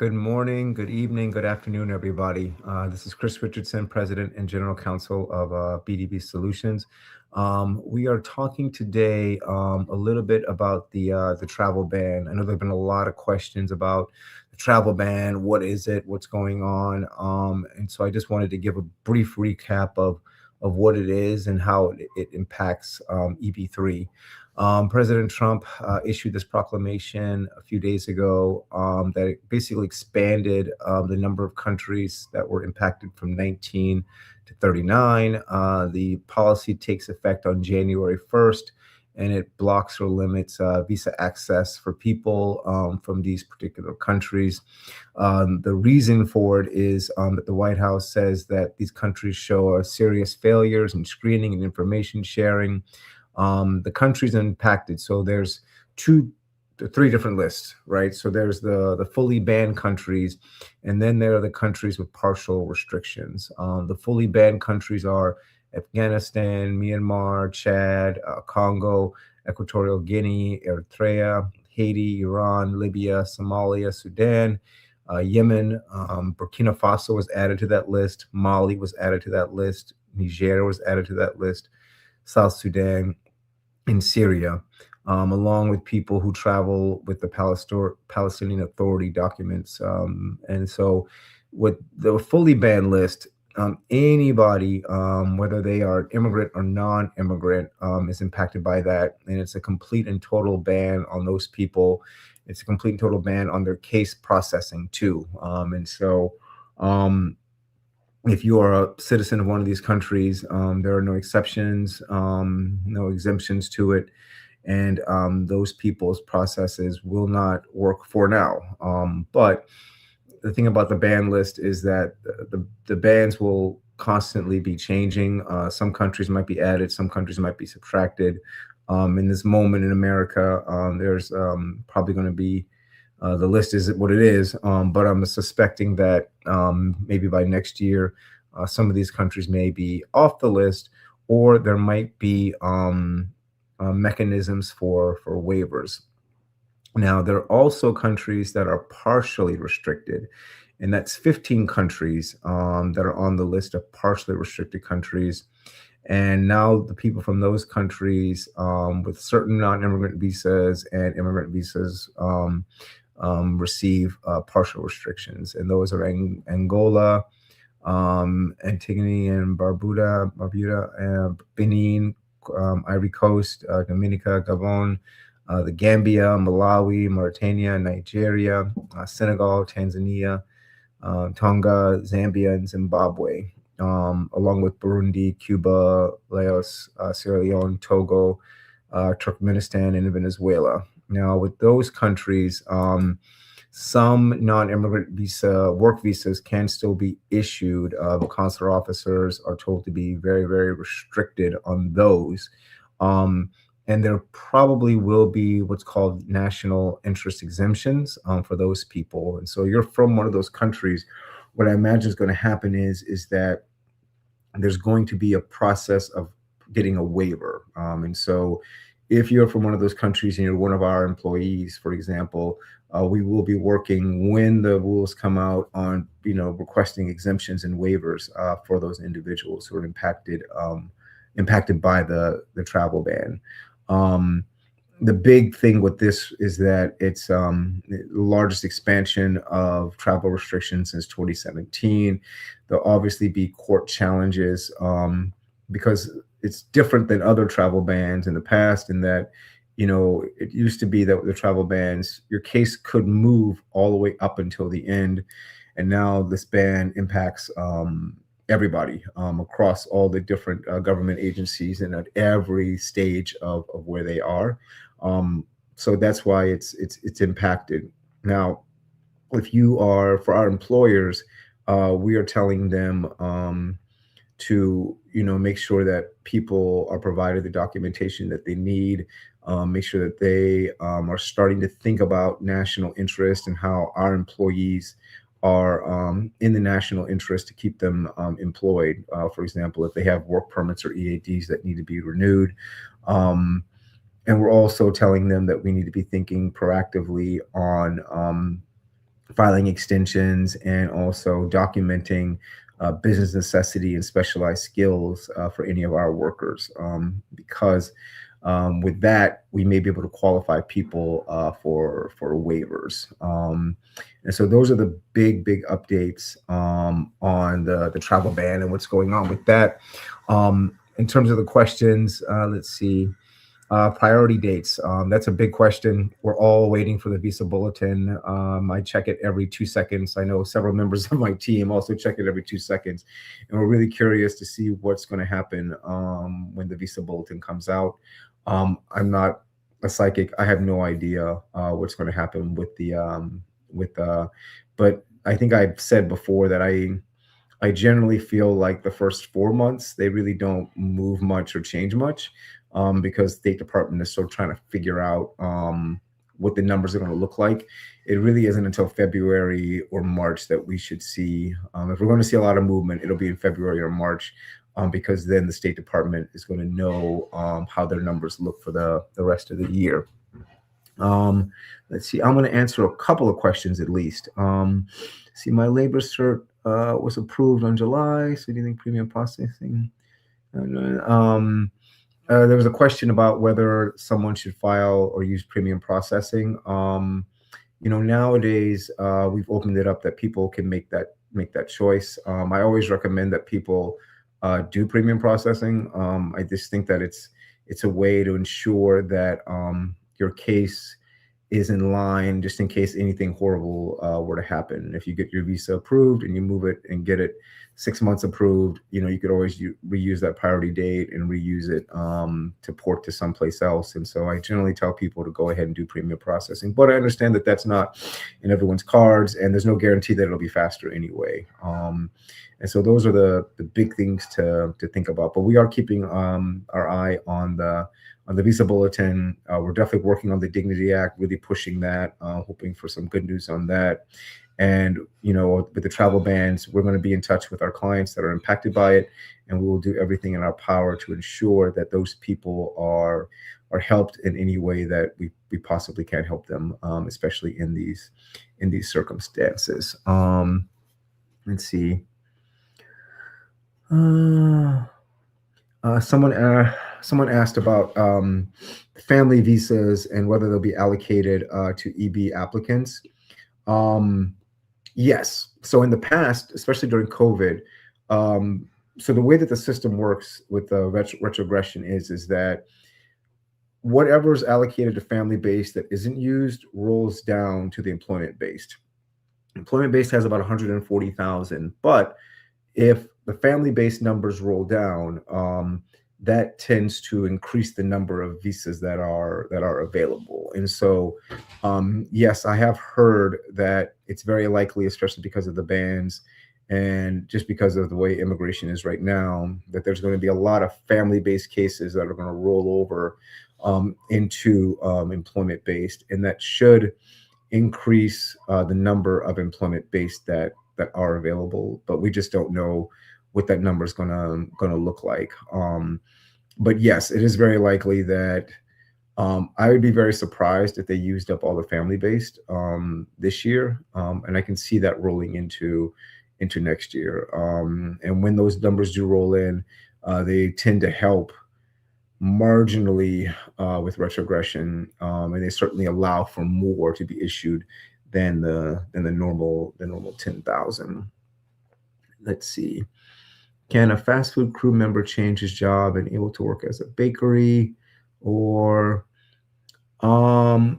Good morning, good evening, good afternoon, everybody. This is Chris Richardson, President and General Counsel of BDB Solutions. We are talking today a little bit about the travel ban. I know there have been a lot of questions about the travel ban. What is it? What's going on? And so I just wanted to give a brief recap of what it is and how it impacts EB3. President Trump issued this proclamation a few days ago that it basically expanded the number of countries that were impacted from 19 to 39. The policy takes effect on January 1st, and it blocks or limits visa access for people from these particular countries. The reason for it is that the White House says that these countries show serious failures in screening and information sharing. The countries impacted. So there's three different lists, right? So there's the fully banned countries, and then there are the countries with partial restrictions. The fully banned countries are Afghanistan, Myanmar, Chad, Congo, Equatorial Guinea, Eritrea, Haiti, Iran, Libya, Somalia, Sudan, Yemen, Burkina Faso was added to that list. Mali was added to that list. Niger was added to that list. South Sudan, and Syria, along with people who travel with the Palestinian Authority documents. And so with the fully banned list, anybody, whether they are immigrant or non-immigrant, is impacted by that. And it's a complete and total ban on those people. It's a complete and total ban on their case processing too. If you are a citizen of one of these countries, there are no exceptions, no exemptions to it. And those people's processes will not work for now. But the thing about the ban list is that the bans will constantly be changing. Some countries might be added, some countries might be subtracted. In this moment in America, there's probably going to be the list is what it is, but I'm suspecting that maybe by next year, some of these countries may be off the list, or there might be mechanisms for waivers. Now, there are also countries that are partially restricted, and that's 15 countries that are on the list of partially restricted countries. And now the people from those countries with certain non-immigrant visas and immigrant visas receive partial restrictions, and those are Angola, Antigua and Barbuda, Benin, Ivory Coast, Dominica, Gabon, the Gambia, Malawi, Mauritania, Nigeria, Senegal, Tanzania, Tonga, Zambia, and Zimbabwe, along with Burundi, Cuba, Laos, Sierra Leone, Togo, Turkmenistan, and Venezuela. Now, with those countries, some non-immigrant work visas can still be issued. Consular officers are told to be very, very restricted on those. And there probably will be what's called national interest exemptions for those people. And so you're from one of those countries. What I imagine is going to happen is that there's going to be a process of getting a waiver. And so if you're from one of those countries and you're one of our employees, for example, we will be working when the rules come out on, requesting exemptions and waivers for those individuals who are impacted by the travel ban. The big thing with this is that it's the largest expansion of travel restrictions since 2017. There'll obviously be court challenges because it's different than other travel bans in the past in that, it used to be that with the travel bans, your case could move all the way up until the end. And now this ban impacts everybody across all the different government agencies and at every stage of where they are. So that's why it's impacted. Now, if you are, for our employers, we are telling them to make sure that people are provided the documentation that they need, make sure that they are starting to think about national interest and how our employees are in the national interest to keep them employed. For example, if they have work permits or EADs that need to be renewed. And we're also telling them that we need to be thinking proactively on filing extensions, and also documenting business necessity and specialized skills for any of our workers. Because with that, we may be able to qualify people for waivers. And so those are the big updates on the travel ban and what's going on with that. In terms of the questions, let's see. Priority dates. That's a big question. We're all waiting for the visa bulletin. I check it every 2 seconds. I know several members of my team also check it every 2 seconds. And we're really curious to see what's going to happen when the visa bulletin comes out. I'm not a psychic. I have no idea what's going to happen with but I think I've said before that I generally feel like the first 4 months, they really don't move much or change much because State Department is still trying to figure out what the numbers are going to look like. It really isn't until February or March that we should see. If we're going to see a lot of movement, it'll be in February or March because then the State Department is going to know how their numbers look for the rest of the year. Let's see. I'm going to answer a couple of questions at least. See, my labor cert was approved on July. So do you think premium processing? There was a question about whether someone should file or use premium processing. Nowadays we've opened it up that people can make that choice. I always recommend that people do premium processing. I just think that it's a way to ensure that your case is in line just in case anything horrible were to happen. If you get your visa approved and you move it and get it 6 months approved, you could always reuse that priority date and reuse it to port to someplace else. And so I generally tell people to go ahead and do premium processing, but I understand that that's not in everyone's cards and there's no guarantee that it'll be faster anyway. And so those are the big things to think about, but we are keeping our eye on the visa bulletin. We're definitely working on the Dignity Act, really pushing that, hoping for some good news on that. And, with the travel bans, we're going to be in touch with our clients that are impacted by it. And we will do everything in our power to ensure that those people are helped in any way that we possibly can help them, especially in these circumstances. Let's see. Someone asked about family visas and whether they'll be allocated to EB applicants. Yes. So in the past, especially during COVID, so the way that the system works with the retrogression is that whatever is allocated to family-based that isn't used rolls down to the employment-based. Employment-based has about 140,000, but if the family-based numbers roll down, that tends to increase the number of visas that are available. And so, yes, I have heard that it's very likely, especially because of the bans and just because of the way immigration is right now, that there's going to be a lot of family-based cases that are going to roll over into employment-based, and that should increase the number of employment-based that are available, but we just don't know what that number is gonna look like. But yes, it is very likely that I would be very surprised if they used up all the family-based this year, and I can see that rolling into next year. And when those numbers do roll in, they tend to help marginally with retrogression, and they certainly allow for more to be issued than the normal 10,000. Let's see. Can a fast food crew member change his job and able to work as a bakery? Or so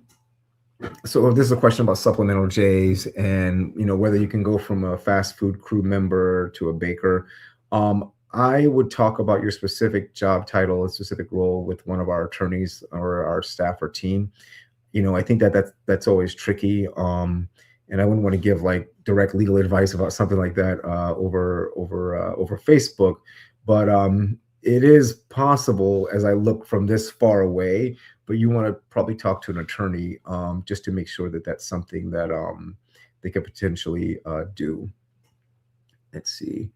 if this is a question about supplemental J's and whether you can go from a fast food crew member to a baker. I would talk about your specific job title, a specific role with one of our attorneys or our staff or team. I think that's always tricky. And I wouldn't want to give like direct legal advice about something like that over Facebook. But it is possible as I look from this far away, but you want to probably talk to an attorney just to make sure that that's something that they could potentially do. Let's see.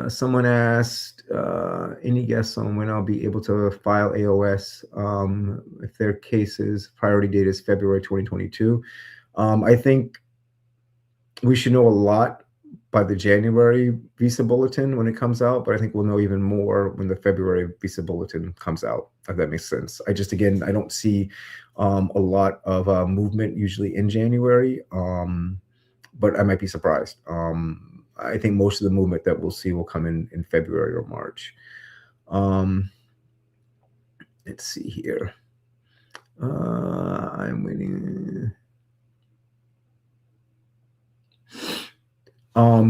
Someone asked, any guess on when I'll be able to file AOS if their cases priority date is February 2022. I think we should know a lot by the January visa bulletin when it comes out, but I think we'll know even more when the February visa bulletin comes out, if that makes sense. Again, I don't see a lot of movement usually in January, but I might be surprised. I think most of the movement that we'll see will come in February or March. Let's see here. I'm waiting.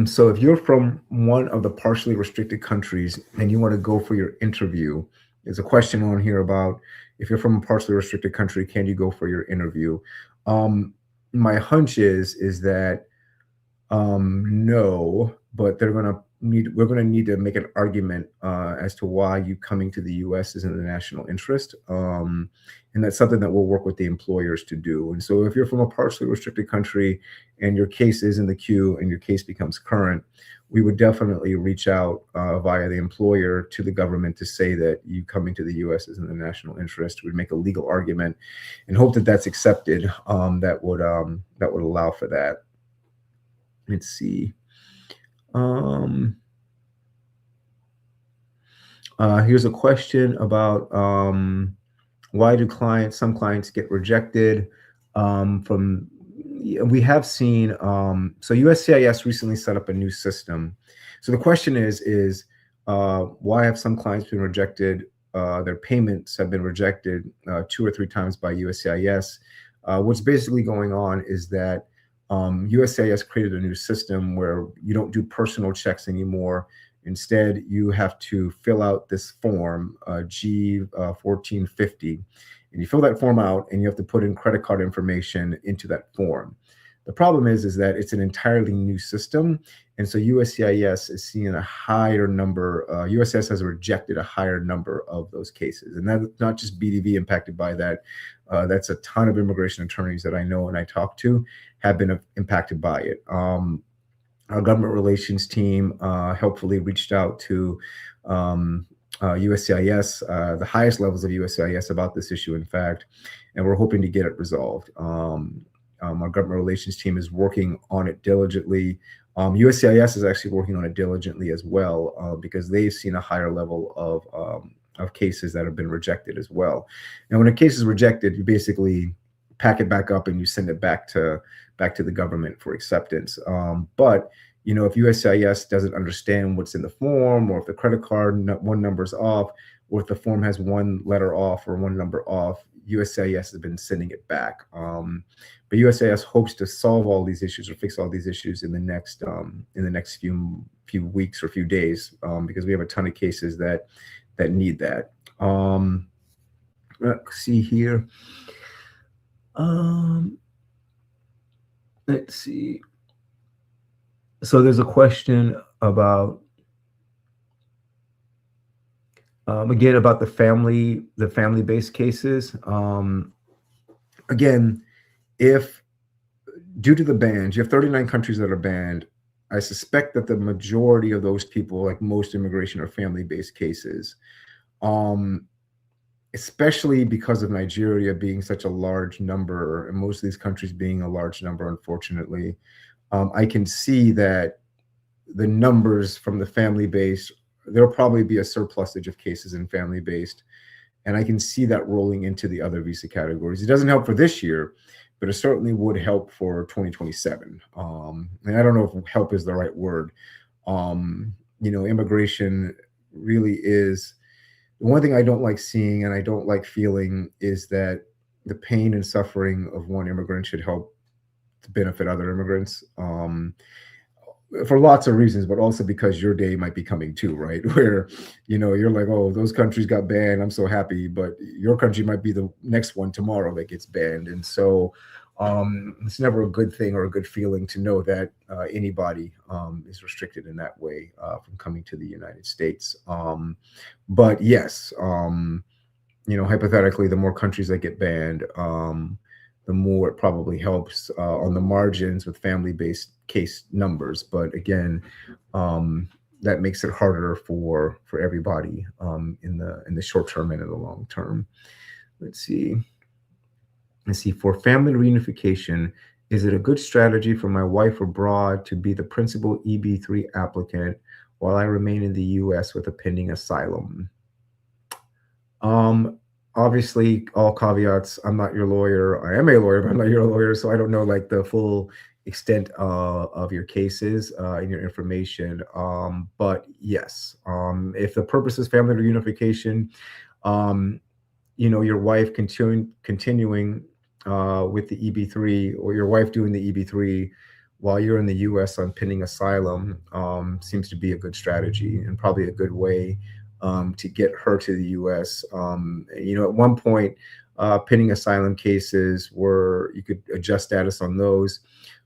So if you're from one of the partially restricted countries and you want to go for your interview, there's a question on here about if you're from a partially restricted country, can you go for your interview? My hunch is that no, but we're going to need to make an argument as to why you coming to the U.S. is in the national interest. And that's something that we'll work with the employers to do. And so if you're from a partially restricted country and your case is in the queue and your case becomes current, we would definitely reach out via the employer to the government to say that you coming to the U.S. is in the national interest. We'd make a legal argument and hope that that's accepted. That would allow for that. Let's see. Here's a question about why do some clients get rejected we have seen, so USCIS recently set up a new system. So the question is why have some clients been rejected? Their payments have been rejected 2 or 3 times by USCIS. What's basically going on is that USCIS created a new system where you don't do personal checks anymore. Instead, you have to fill out this form, G1450, and you fill that form out and you have to put in credit card information into that form. The problem is that it's an entirely new system. And so USCIS is seeing a higher number, USCIS has rejected a higher number of those cases. And that's not just BDV impacted by that. That's a ton of immigration attorneys that I know and I talk to have been impacted by it. Our government relations team helpfully reached out to USCIS, the highest levels of USCIS about this issue, in fact, and we're hoping to get it resolved. Our government relations team is working on it diligently. USCIS is actually working on it diligently as well because they've seen a higher level of cases that have been rejected as well. And when a case is rejected, you basically pack it back up and you send it back to the government for acceptance. But you know, if USCIS doesn't understand what's in the form, or if the credit card one number's off, or if the form has one letter off or one number off, USCIS has been sending it back. But USCIS hopes to solve all these issues or fix all these issues in the next few weeks or few days, because we have a ton of cases that need that. Let's see here. Let's see. So there's a question about again about the family-based cases. Again, if due to the bans, you have 39 countries that are banned, I suspect that the majority of those people, like most immigration, are family-based cases. Especially because of Nigeria being such a large number, and most of these countries being a large number, unfortunately, I can see that the numbers from the family-based, there'll probably be a surplusage of cases in family-based, and I can see that rolling into the other visa categories. It doesn't help for this year, but it certainly would help for 2027. And I don't know if help is the right word. You know, immigration really is, the one thing I don't like seeing and I don't like feeling is that the pain and suffering of one immigrant should help to benefit other immigrants, for lots of reasons, but also because your day might be coming too, right? Where, you know, you're like, oh, those countries got banned, I'm so happy, but your country might be the next one tomorrow that gets banned. And so it's never a good thing or a good feeling to know that anybody is restricted in that way from coming to the United States. But yes, you know, hypothetically, the more countries that get banned, the more it probably helps on the margins with family-based case numbers. But again, that makes it harder for everybody in the short term and in the long term. Let's see. For family reunification, is it a good strategy for my wife abroad to be the principal EB3 applicant while I remain in the US with a pending asylum? Um, Obviously, all caveats. I'm not your lawyer. I am a lawyer, but I'm not your lawyer, so I don't know like the full extent of your cases and your information. But yes, if the purpose is family reunification, um, your wife continuing with the EB3, or your wife doing the EB3 while you're in the US on pending asylum, seems to be a good strategy and probably a good way to get her to the US. At one point, pending asylum cases where you could adjust status on those.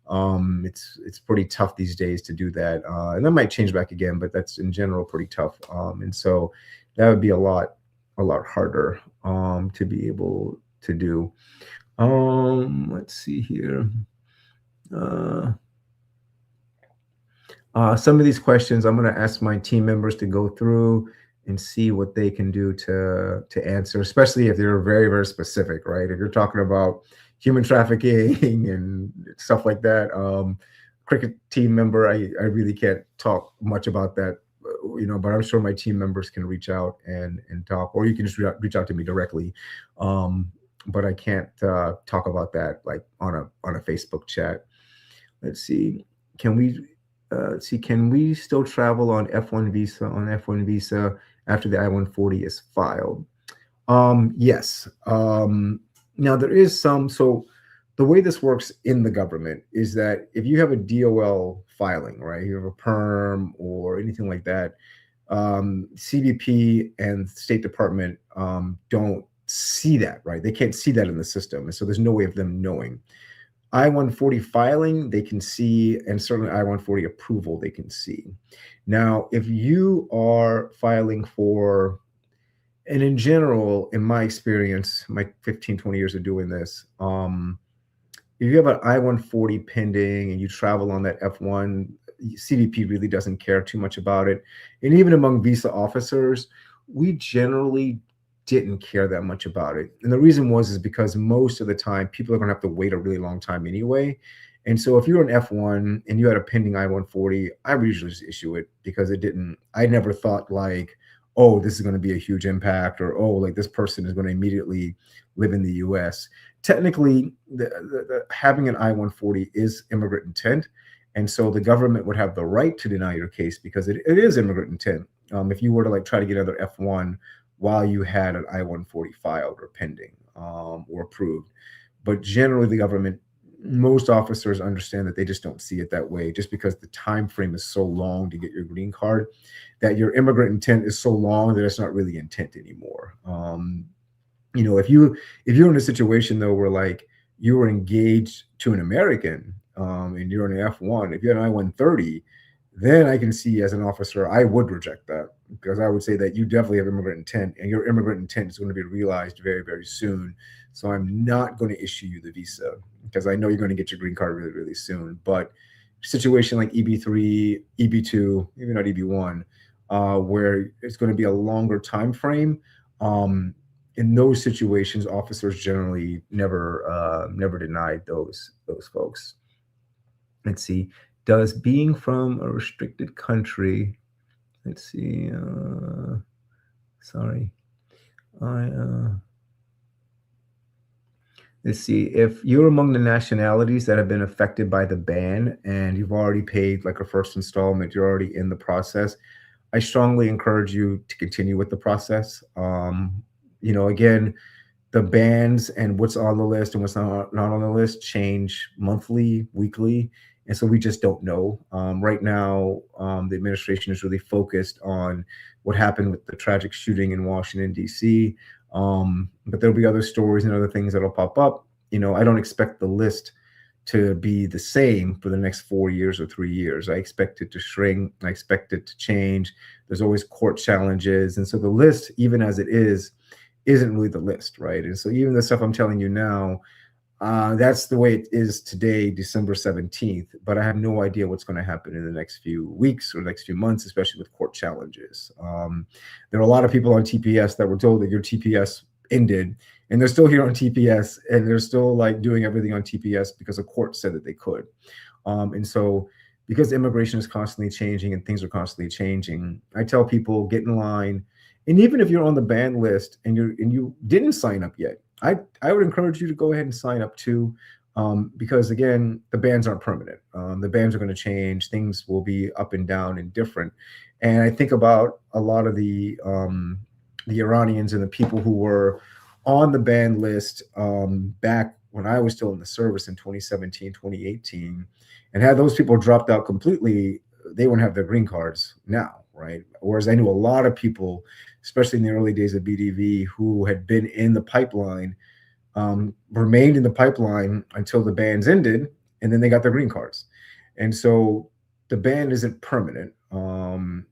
It's pretty tough these days to do that, and that might change back again, but that's in general pretty tough. And so that would be a lot harder to be able to do. Let's see here. Some of these questions I'm going to ask my team members to go through and see what they can do to answer, especially if they're very, very specific, right? If you're talking about human trafficking and stuff like that, cricket team member, I really can't talk much about that, but I'm sure my team members can reach out and talk, or you can just reach out to me directly. But I can't talk about that like on a Facebook chat. Let's see. Can we still travel on F1 visa after the I-140 is filed? Yes. Now there is so the way this works in the government is that if you have a DOL filing, right, you have a perm or anything like that, CBP and State Department don't see that, right? They can't see that in the system, and so there's no way of them knowing. I-140 filing, they can see, and certainly I-140 approval, they can see. Now, if you are filing for, and in general, in my experience, my 15, 20 years of doing this, if you have an I-140 pending and you travel on that F1, CBP really doesn't care too much about it. And even among visa officers, we generally didn't care that much about it. And the reason is because most of the time people are going to have to wait a really long time anyway. And so if you're an F1 and you had a pending I-140, I would usually just issue it because I never thought like, oh, this is going to be a huge impact, or, oh, like this person is going to immediately live in the US. Technically, having an I-140 is immigrant intent. And so the government would have the right to deny your case because it is immigrant intent. If you were to like try to get another F1 while you had an I-140 filed or pending or approved. But generally the government, most officers understand that they just don't see it that way, just because the time frame is so long to get your green card, that your immigrant intent is so long that it's not really intent anymore. If you're in a situation though where like you were engaged to an American and you're an F1, if you're an I-130, then I can see as an officer, I would reject that, because I would say that you definitely have immigrant intent, and your immigrant intent is going to be realized very, very soon. So I'm not going to issue you the visa because I know you're going to get your green card really, really soon. But situation like EB3, EB2, maybe not EB1, where it's going to be a longer time frame, in those situations, officers generally never denied those folks. Let's see. Does being from a restricted country, let's see, sorry, let's see, if you're among the nationalities that have been affected by the ban and you've already paid like a first installment, you're already in the process, I strongly encourage you to continue with the process. Again, the bans and what's on the list and what's not on the list change monthly, weekly. And so we just don't know. Right now, the administration is really focused on what happened with the tragic shooting in Washington, D.C. But there'll be other stories and other things that'll pop up. I don't expect the list to be the same for the next 4 years or 3 years. I expect it to shrink. I expect it to change. There's always court challenges. And so the list, even as it is, isn't really the list, right? And so even the stuff I'm telling you now, That's the way it is today, December 17th. But I have no idea what's going to happen in the next few weeks or next few months, especially with court challenges. There are a lot of people on TPS that were told that your TPS ended, and they're still here on TPS, and they're still like doing everything on TPS because a court said that they could. And so, because immigration is constantly changing and things are constantly changing, I tell people get in line. And even if you're on the ban list and you didn't sign up yet, I would encourage you to go ahead and sign up too, because again, the bans aren't permanent. The bans are going to change. Things will be up and down and different. And I think about a lot of the Iranians and the people who were on the ban list back when I was still in the service in 2017, 2018, and had those people dropped out completely, they wouldn't have their green cards now, right? Whereas I knew a lot of people, especially in the early days of BDV, who had been in the pipeline, remained in the pipeline until the bans ended, and then they got their green cards. And so the ban isn't permanent. And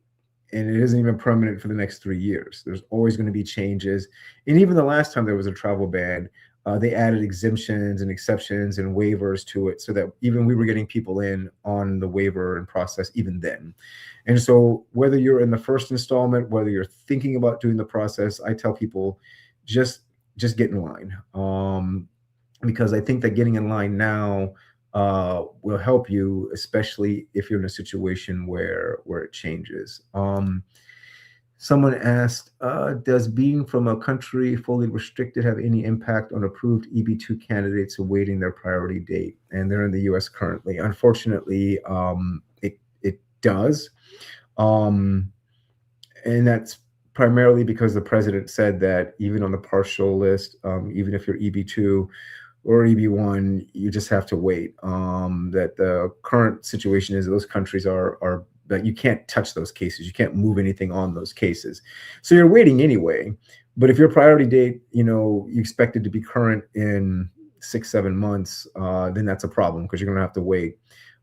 it isn't even permanent for the next 3 years. There's always going to be changes. And even the last time there was a travel ban, they added exemptions and exceptions and waivers to it so that even we were getting people in on the waiver and process even then. And so whether you're in the first installment, whether you're thinking about doing the process, I tell people just get in line, because I think that getting in line now will help you, especially if you're in a situation where it changes. Someone asked, does being from a country fully restricted have any impact on approved EB2 candidates awaiting their priority date? And they're in the US currently. Unfortunately, it does. And that's primarily because the president said that even on the partial list, even if you're EB2 or EB1, you just have to wait. That the current situation is those countries are that you can't touch those cases. You can't move anything on those cases. So you're waiting anyway. But if your priority date, you expect it to be current in 6-7 months, then that's a problem because you're going to have to wait.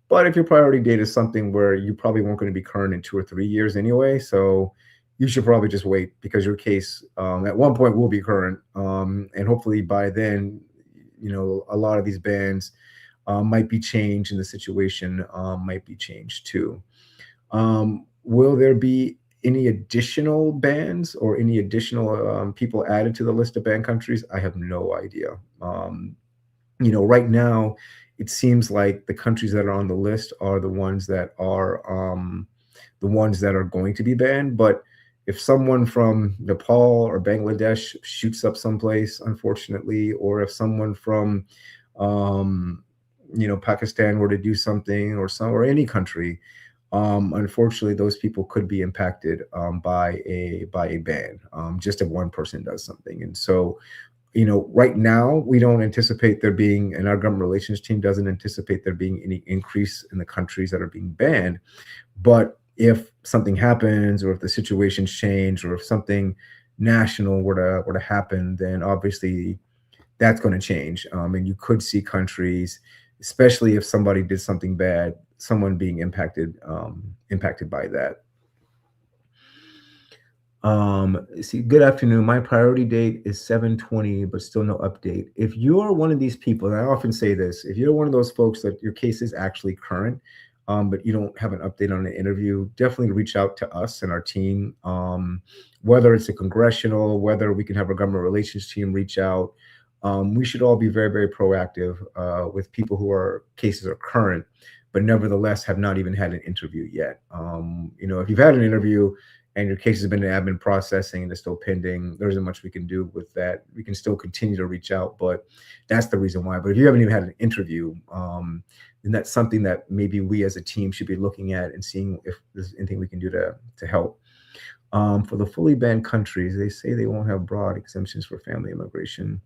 But if your priority date is something where you probably weren't going to be current in 2 or 3 years anyway, so you should probably just wait because your case at one point will be current. And hopefully by then, a lot of these bans might be changed and the situation might be changed too. Will there be any additional bans or any additional people added to the list of ban countries? I have no idea. Right now, it seems like the countries that are on the list are the ones that are going to be banned. But if someone from Nepal or Bangladesh shoots up someplace, unfortunately, or if someone from Pakistan were to do something, or any country, unfortunately, those people could be impacted by a ban, just if one person does something. And so, right now, we don't anticipate there being, and our government relations team doesn't anticipate there being any increase in the countries that are being banned. But if something happens, or if the situations change, or if something national were to happen, then obviously that's going to change. And you could see countries, especially if somebody did something bad, someone being impacted by that. See, good afternoon. My priority date is 7/20, but still no update. If you're one of these people, and I often say this, if you're one of those folks that your case is actually current, but you don't have an update on an interview, definitely reach out to us and our team, whether it's a congressional, whether we can have a government relations team reach out. We should all be very, very proactive with people who are cases are current, but nevertheless have not even had an interview yet. If you've had an interview and your case has been in admin processing and it's still pending, there isn't much we can do with that. We can still continue to reach out, but that's the reason why. But if you haven't even had an interview, then that's something that maybe we as a team should be looking at and seeing if there's anything we can do to help. For the fully banned countries, they say they won't have broad exemptions for family immigration.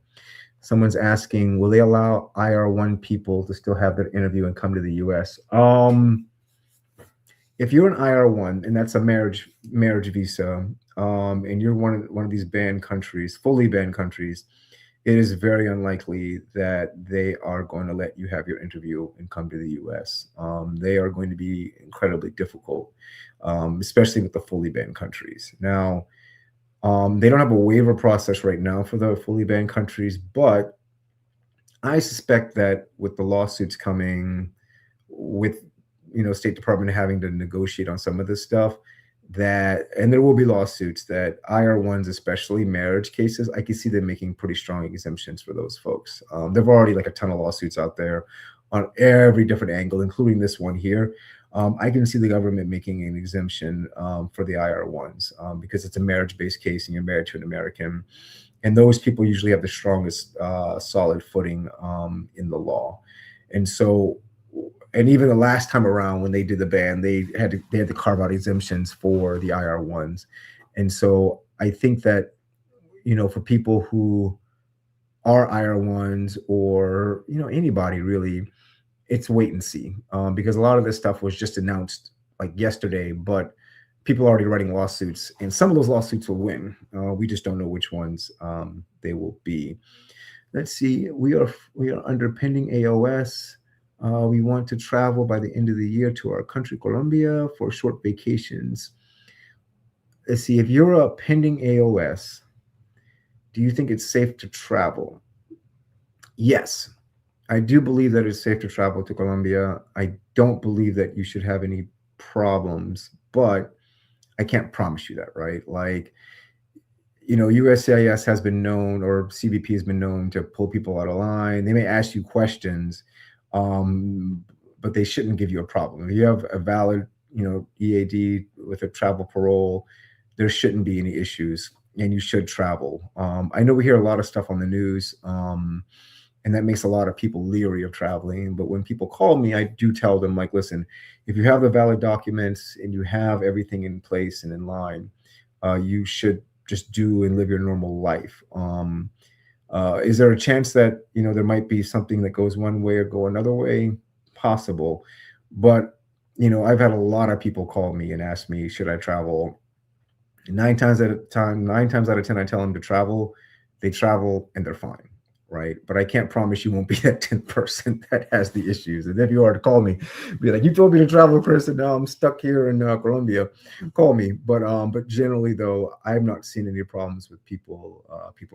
Someone's asking, will they allow IR1 people to still have their interview and come to the US? If you're an IR1 and that's a marriage visa, and you're one of these banned countries, fully banned countries, it is very unlikely that they are going to let you have your interview and come to the US. They are going to be incredibly difficult, especially with the fully banned countries. Now, they don't have a waiver process right now for the fully banned countries, but I suspect that with the lawsuits coming, with State Department having to negotiate on some of this stuff, that and there will be lawsuits that IR1s, especially marriage cases, I can see them making pretty strong exemptions for those folks. There've already like a ton of lawsuits out there on every different angle, including this one here. I can see the government making an exemption for the IR1s because it's a marriage-based case and you're married to an American. And those people usually have the strongest solid footing in the law. And so, and even the last time around when they did the ban, they had to carve out exemptions for the IR1s. And so I think that, for people who are IR1s or, anybody really, it's wait and see because a lot of this stuff was just announced like yesterday, but people are already writing lawsuits and some of those lawsuits will win. We just don't know which ones they will be. Let's see. We are under pending AOS. We want to travel by the end of the year to our country, Colombia, for short vacations. Let's see. If you're a pending AOS, do you think it's safe to travel? Yes. I do believe that it's safe to travel to Colombia. I don't believe that you should have any problems, but I can't promise you that, right? Like, USCIS has been known, or CBP has been known to pull people out of line. They may ask you questions, but they shouldn't give you a problem. If you have a valid, EAD with a travel parole, there shouldn't be any issues, and you should travel. I know we hear a lot of stuff on the news, and that makes a lot of people leery of traveling. But when people call me, I do tell them, like, listen, if you have the valid documents and you have everything in place and in line, you should just do and live your normal life. Is there a chance that, there might be something that goes one way or go another way? Possible. But, I've had a lot of people call me and ask me, should I travel? 9 times out of 10, I tell them to travel. They travel and they're fine. Right. But I can't promise you won't be that 10th person that has the issues. And if you are to call me, be like, you told me to travel, Chris, and now I'm stuck here in Colombia. Call me. But generally, though, I've not seen any problems with people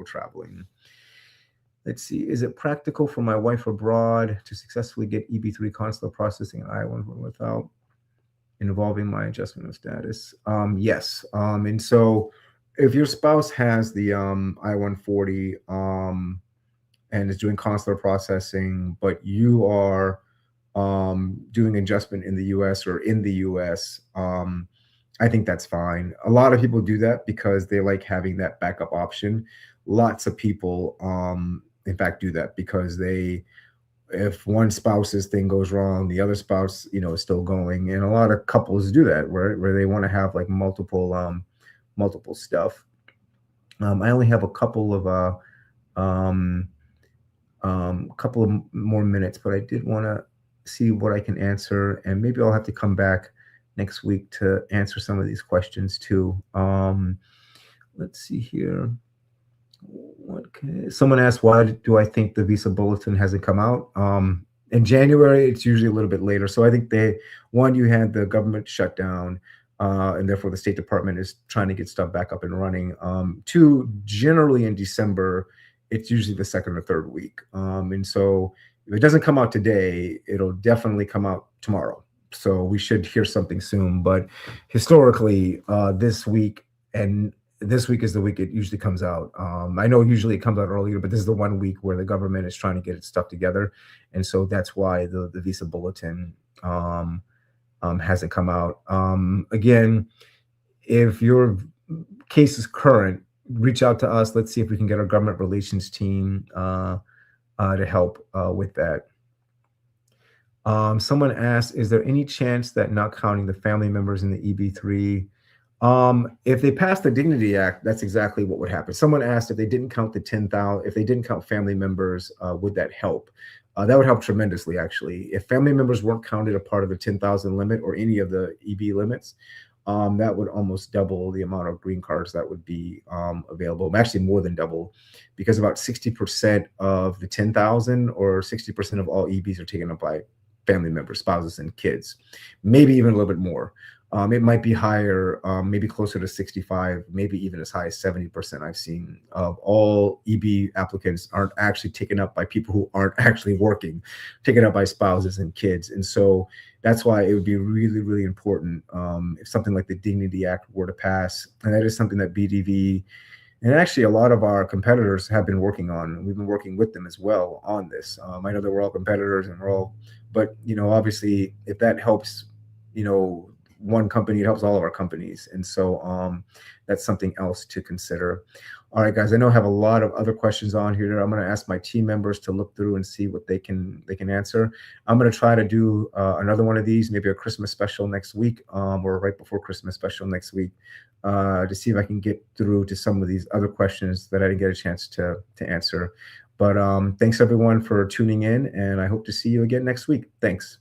traveling. Let's see. Is it practical for my wife abroad to successfully get EB3 consular processing in Iowa without involving my adjustment of status? Yes. And so if your spouse has the I-140, and is doing consular processing, but you are doing adjustment in the U.S. or in the U.S., I think that's fine. A lot of people do that because they like having that backup option. Lots of people, in fact, do that because if one spouse's thing goes wrong, the other spouse, is still going. And a lot of couples do that where they want to have like multiple stuff. I only have a couple of more minutes, but I did want to see what I can answer, and maybe I'll have to come back next week to answer some of these questions too. Let's see here. Someone asked, why do I think the visa bulletin hasn't come out? In January, it's usually a little bit later. So I think you had the government shutdown, and therefore the State Department is trying to get stuff back up and running. Two, generally in December, it's usually the second or third week. And so if it doesn't come out today, it'll definitely come out tomorrow. So we should hear something soon. But historically, this week is the week it usually comes out. I know usually it comes out earlier, but this is the 1 week where the government is trying to get its stuff together. And so that's why the visa bulletin hasn't come out. Again, if your case is current, reach out to us. Let's see if we can get our government relations team to help with that. Someone asked, is there any chance that not counting the family members in the EB3, if they pass the Dignity Act, that's exactly what would happen. Someone asked if they didn't count the 10,000, if they didn't count family members, would that help? That would help tremendously, actually. If family members weren't counted a part of the 10,000 limit or any of the EB limits, that would almost double the amount of green cards that would be available. Actually, more than double, because about 60% of the 10,000 or 60% of all EBs are taken up by family members, spouses, and kids, maybe even a little bit more. It might be higher, maybe closer to 65, maybe even as high as 70% I've seen of all EB applicants aren't actually taken up by people who aren't actually working, taken up by spouses and kids. And so that's why it would be really, really important if something like the Dignity Act were to pass. And that is something that BDV and actually a lot of our competitors have been working on. We've been working with them as well on this. I know that we're all competitors and we're all, but obviously if that helps, one company, it helps all of our companies. And so that's something else to consider. All right, guys, I know I have a lot of other questions on here. I'm going to ask my team members to look through and see what they can answer. I'm going to try to do another one of these, maybe a Christmas special next week, or right before Christmas special next week, to see if I can get through to some of these other questions that I didn't get a chance to answer. But thanks everyone for tuning in, and I hope to see you again next week. Thanks.